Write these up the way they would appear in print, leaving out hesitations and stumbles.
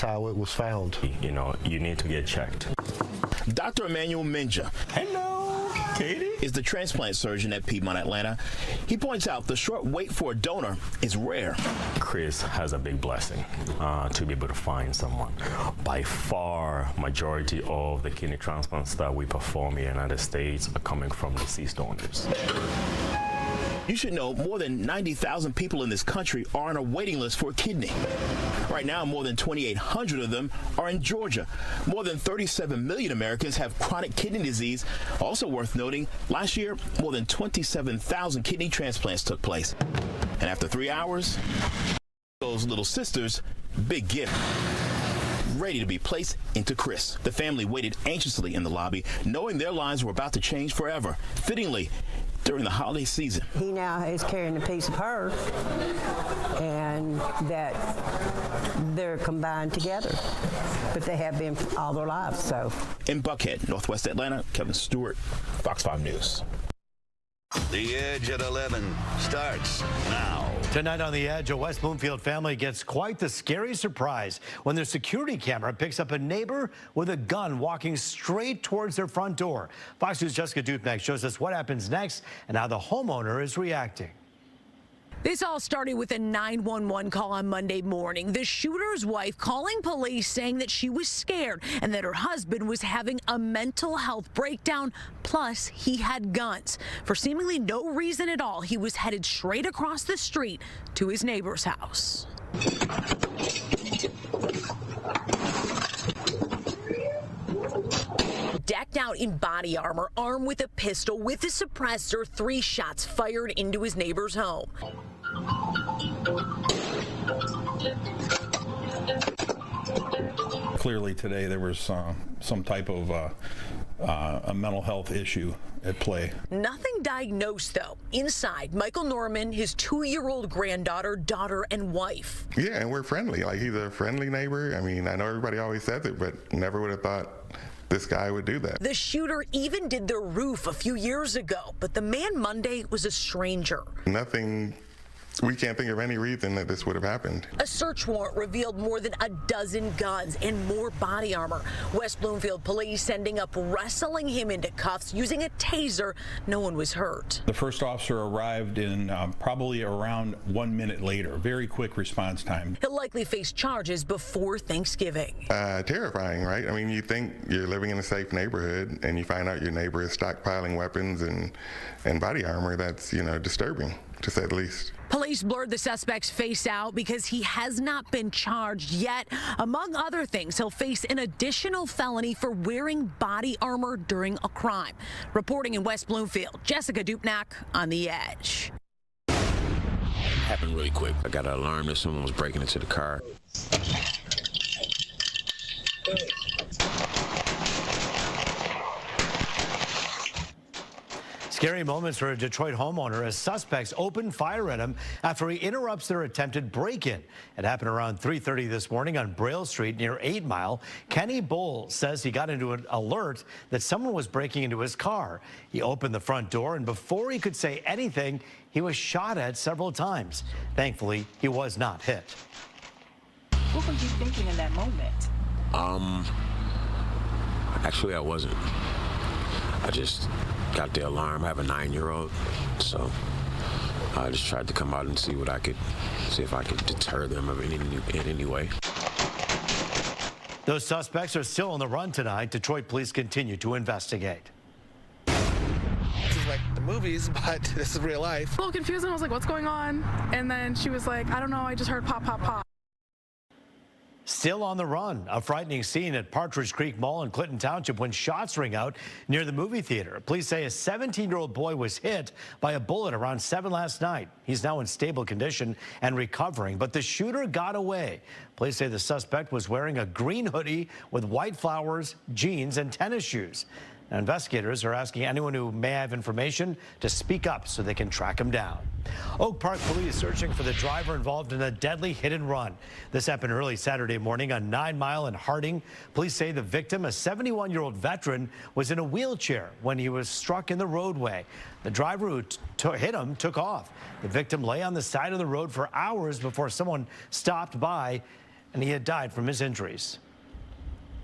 how it was found. You know, you need to get checked. Dr. Emmanuel Minja. Hello, Katie. Is the transplant surgeon at Piedmont Atlanta. He points out the short wait for a donor is rare. Chris has a big blessing to be able to find someone. By far, majority of the kidney transplants that we perform here in the United States are coming from deceased donors. You should know more than 90,000 people in this country are on a waiting list for a kidney. Right now, more than 2,800 of them are in Georgia. More than 37 million Americans have chronic kidney disease. Also worth noting, last year, more than 27,000 kidney transplants took place. And after 3 hours, those little sisters, big gift, ready to be placed into Chris. The family waited anxiously in the lobby, knowing their lives were about to change forever. Fittingly, during the holiday season. He now is carrying a piece of her, and that they're combined together, but they have been all their lives. So, in Buckhead, Northwest Atlanta, Kevin Stewart, Fox 5 News. The Edge at 11 starts now. Tonight on The Edge, a West Bloomfield family gets quite the scary surprise when their security camera picks up a neighbor with a gun walking straight towards their front door. Fox News' Jessica Dupnack shows us what happens next and how the homeowner is reacting. This all started with a 911 call on Monday morning. The shooter's wife calling police saying that she was scared and that her husband was having a mental health breakdown, plus he had guns. For seemingly no reason at all, he was headed straight across the street to his neighbor's house. Decked out in body armor, armed with a pistol with a suppressor, 3 shots fired into his neighbor's home. Clearly today there was some type of a mental health issue at play. Nothing diagnosed, though. Inside, Michael Norman, his 2-year-old granddaughter, daughter, and wife. Yeah, and we're friendly. Like, he's a friendly neighbor. I mean, I know everybody always says it, but never would have thought this guy would do that. The shooter even did their roof a few years ago, but the man Monday was a stranger. Nothing. We can't think of any reason that this would have happened. A search warrant revealed more than a dozen guns and more body armor. West Bloomfield police ending up wrestling him into cuffs using a taser. No one was hurt. The first officer arrived in probably around 1 minute later. Very quick response time. He'll likely face charges before Thanksgiving. Terrifying, right? I mean, you think you're living in a safe neighborhood and you find out your neighbor is stockpiling weapons and body armor. That's, you know, disturbing, to say the least. Police blurred the suspect's face out because he has not been charged yet. Among other things, he'll face an additional felony for wearing body armor during a crime. Reporting in West Bloomfield, Jessica Dupnack on The Edge. Happened really quick. I got an alarm that someone was breaking into the car. Scary moments for a Detroit homeowner as suspects open fire at him after he interrupts their attempted break-in. It happened around 3:30 this morning on Braille Street near 8 Mile. Kenny Bowles says he got into an alert that someone was breaking into his car. He opened the front door, and before he could say anything, he was shot at several times. Thankfully, he was not hit. What were you thinking in that moment? Actually, I wasn't. I just got the alarm. I have a 9-year-old, so I just tried to come out and see if I could deter them in any way. Those suspects are still on the run tonight. Detroit police continue to investigate. This is like the movies, but this is real life. A little confusing. I was like, what's going on? And then she was like, I don't know. I just heard pop, pop, pop. Still on the run, a frightening scene at Partridge Creek Mall in Clinton Township when shots ring out near the movie theater. Police say a 17-year-old boy was hit by a bullet around 7 last night. He's now in stable condition and recovering, but the shooter got away. Police say the suspect was wearing a green hoodie with white flowers, jeans, and tennis shoes. Now, investigators are asking anyone who may have information to speak up so they can track him down. Oak Park police searching for the driver involved in a deadly hit and run. This happened early Saturday morning on 9 Mile in Harding. Police say the victim, a 71-year-old veteran, was in a wheelchair when he was struck in the roadway. The driver who hit him took off. The victim lay on the side of the road for hours before someone stopped by. and he had died from his injuries.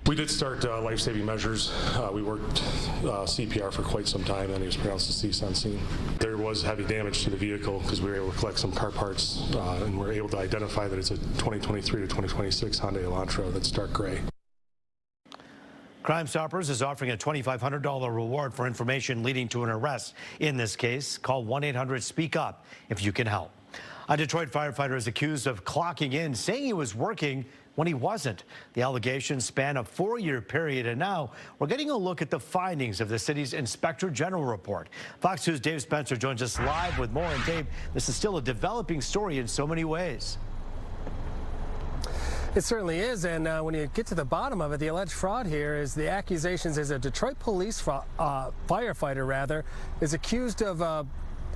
We did start life-saving measures. We worked CPR for quite some time, and he was pronounced deceased on scene. There was heavy damage to the vehicle because we were able to collect some car parts, and we were able to identify that it's a 2023 to 2026 Hyundai Elantra that's dark gray. Crime Stoppers is offering a $2,500 reward for information leading to an arrest. In this case, call 1-800-SPEAK-UP if you can help. A Detroit firefighter is accused of clocking in, saying he was working when he wasn't. The allegations span a 4-year period, and now we're getting a look at the findings of the city's Inspector General report. Fox News' Dave Spencer joins us live with more. And Dave, this is still a developing story in so many ways. It certainly is, and when you get to the bottom of it, the alleged fraud here is the accusations is a Detroit police firefighter, is accused of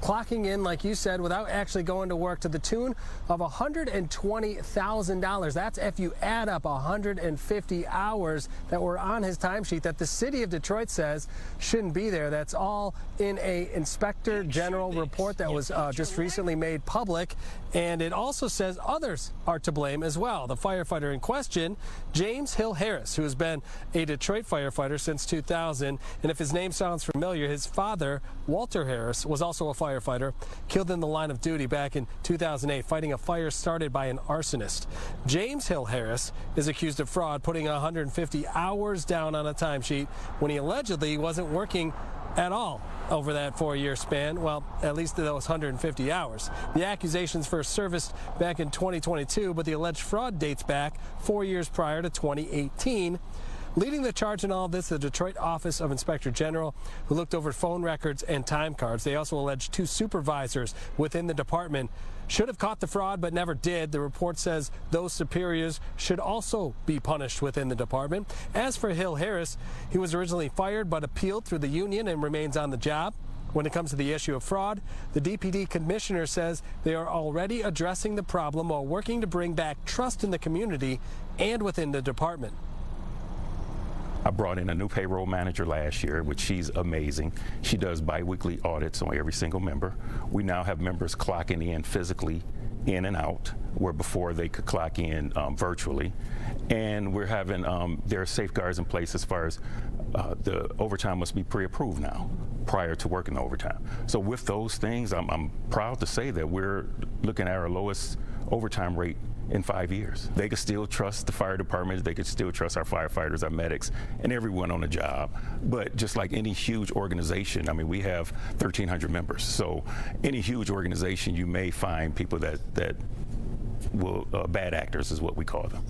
clocking in, like you said, without actually going to work to the tune of $120,000. That's if you add up 150 hours that were on his timesheet that the city of Detroit says shouldn't be there. That's all in a Inspector General report that was just recently made public. And it also says others are to blame as well. The firefighter in question, James Hill Harris, who has been a Detroit firefighter since 2000. And if his name sounds familiar, his father, Walter Harris, was also a firefighter, killed in the line of duty back in 2008, fighting a fire started by an arsonist. James Hill Harris is accused of fraud, putting 150 hours down on a timesheet when he allegedly wasn't working at all over that 4-year span. Well, at least those 150 hours. The accusations first surfaced back in 2022, but the alleged fraud dates back 4 years prior to 2018. Leading the charge in all of this, the Detroit Office of Inspector General, who looked over phone records and time cards. They also alleged 2 supervisors within the department should have caught the fraud but never did. The report says those superiors should also be punished within the department. As for Hill Harris, he was originally fired but appealed through the union and remains on the job. When it comes to the issue of fraud, the DPD commissioner says they are already addressing the problem while working to bring back trust in the community and within the department. I brought in a new payroll manager last year, which she's amazing. She does biweekly audits on every single member. We now have members clocking in physically in and out, where before they could clock in virtually. And we're having, there are safeguards in place as far as the overtime must be pre-approved now prior to working overtime. So with those things, I'm proud to say that we're looking at our lowest overtime rate in 5 years. They could still trust the fire department, they could still trust our firefighters, our medics, and everyone on the job. But just like any huge organization, I mean, we have 1,300 members. So any huge organization, you may find people that will, bad actors is what we call them.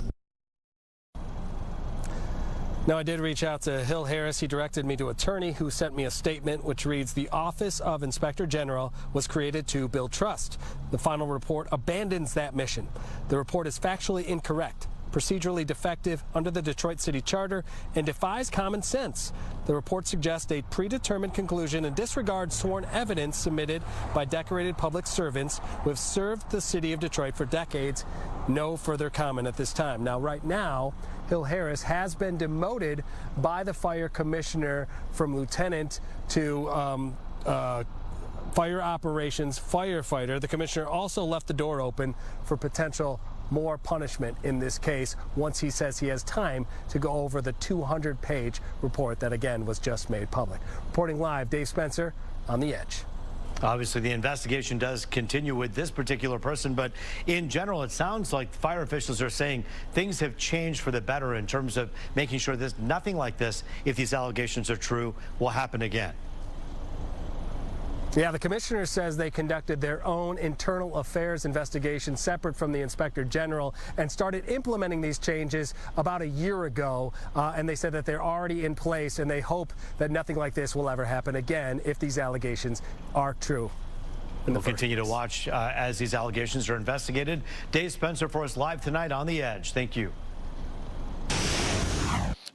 Now, I did reach out to Hill Harris. He directed me to an attorney who sent me a statement which reads, the Office of Inspector General was created to build trust. The final report abandons that mission. The report is factually incorrect, procedurally defective under the Detroit City Charter, and defies common sense. The report suggests a predetermined conclusion and disregards sworn evidence submitted by decorated public servants who have served the city of Detroit for decades. No further comment at this time. Now, right now, Hill Harris has been demoted by the fire commissioner from lieutenant to fire operations firefighter. The commissioner also left the door open for potential more punishment in this case once he says he has time to go over the 200-page report that, again, was just made public. Reporting live, Dave Spencer on The Edge. Obviously, the investigation does continue with this particular person, but in general, it sounds like fire officials are saying things have changed for the better in terms of making sure that nothing like this, if these allegations are true, will happen again. Yeah, the commissioner says they conducted their own internal affairs investigation separate from the Inspector General and started implementing these changes about a year ago. And they said that they're already in place and they hope that nothing like this will ever happen again if these allegations are true. We'll continue to watch as these allegations are investigated. Dave Spencer for us live tonight on The Edge. Thank you.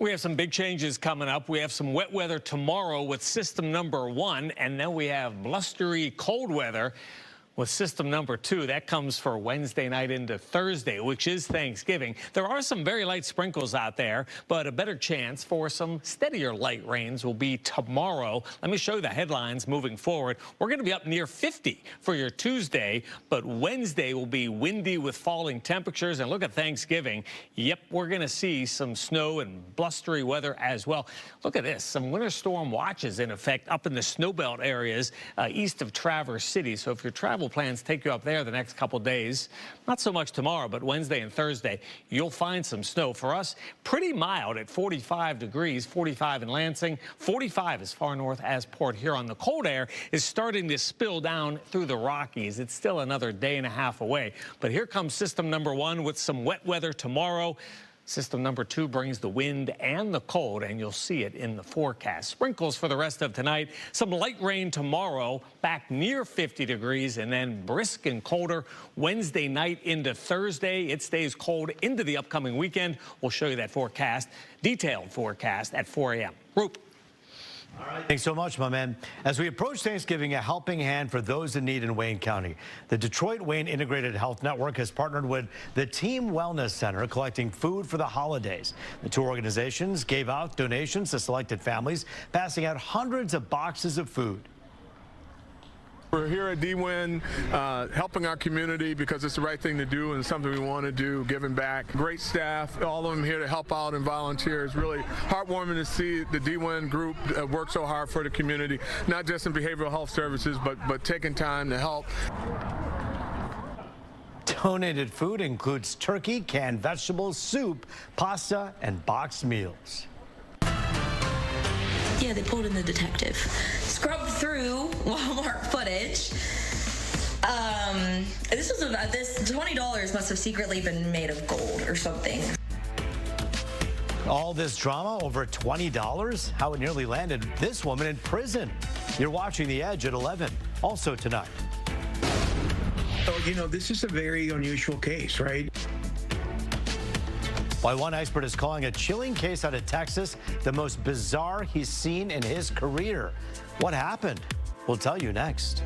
We have some big changes coming up. We have some wet weather tomorrow with system number 1, and then we have blustery cold weather With system number 2, that comes for Wednesday night into Thursday, which is Thanksgiving. There are some very light sprinkles out there, but a better chance for some steadier light rains will be tomorrow. Let me show you the headlines moving forward. We're going to be up near 50 for your Tuesday, but Wednesday will be windy with falling temperatures. And look at Thanksgiving. Yep, we're going to see some snow and blustery weather as well. Look at this, some winter storm watches in effect up in the snowbelt areas east of Traverse City. So if your travel plans take you up there the next couple days, not so much tomorrow, but Wednesday and Thursday, you'll find some snow. For us, pretty mild at 45 degrees, 45 in Lansing, 45 as far north as Port Huron. The cold air is starting to spill down through the Rockies. It's still another day and a half away, but here comes system number 1 with some wet weather tomorrow. System number 2 brings the wind and the cold, and you'll see it in the forecast. Sprinkles for the rest of tonight. Some light rain tomorrow, back near 50 degrees, and then brisk and colder Wednesday night into Thursday. It stays cold into the upcoming weekend. We'll show you that forecast, detailed forecast at 4 a.m. Roop. All right. Thanks so much, my man. As we approach Thanksgiving, a helping hand for those in need in Wayne County. The Detroit Wayne Integrated Health Network has partnered with the Team Wellness Center, collecting food for the holidays. The two organizations gave out donations to selected families, passing out hundreds of boxes of food. We're here at DWIN helping our community because it's the right thing to do and something we want to do, giving back. Great staff, all of them here to help out and volunteer. It's really heartwarming to see the DWIN group work so hard for the community, not just in behavioral health services, but taking time to help. Donated food includes turkey, canned vegetables, soup, pasta, and boxed meals. Yeah, they pulled in the detective. Scrubbed through Walmart footage. This $20 must have secretly been made of gold or something. All this drama over $20? How it nearly landed this woman in prison. You're watching The Edge at 11. Also tonight. Oh, you know, this is a very unusual case, right? Why one expert is calling a chilling case out of Texas the most bizarre he's seen in his career. What happened? We'll tell you next.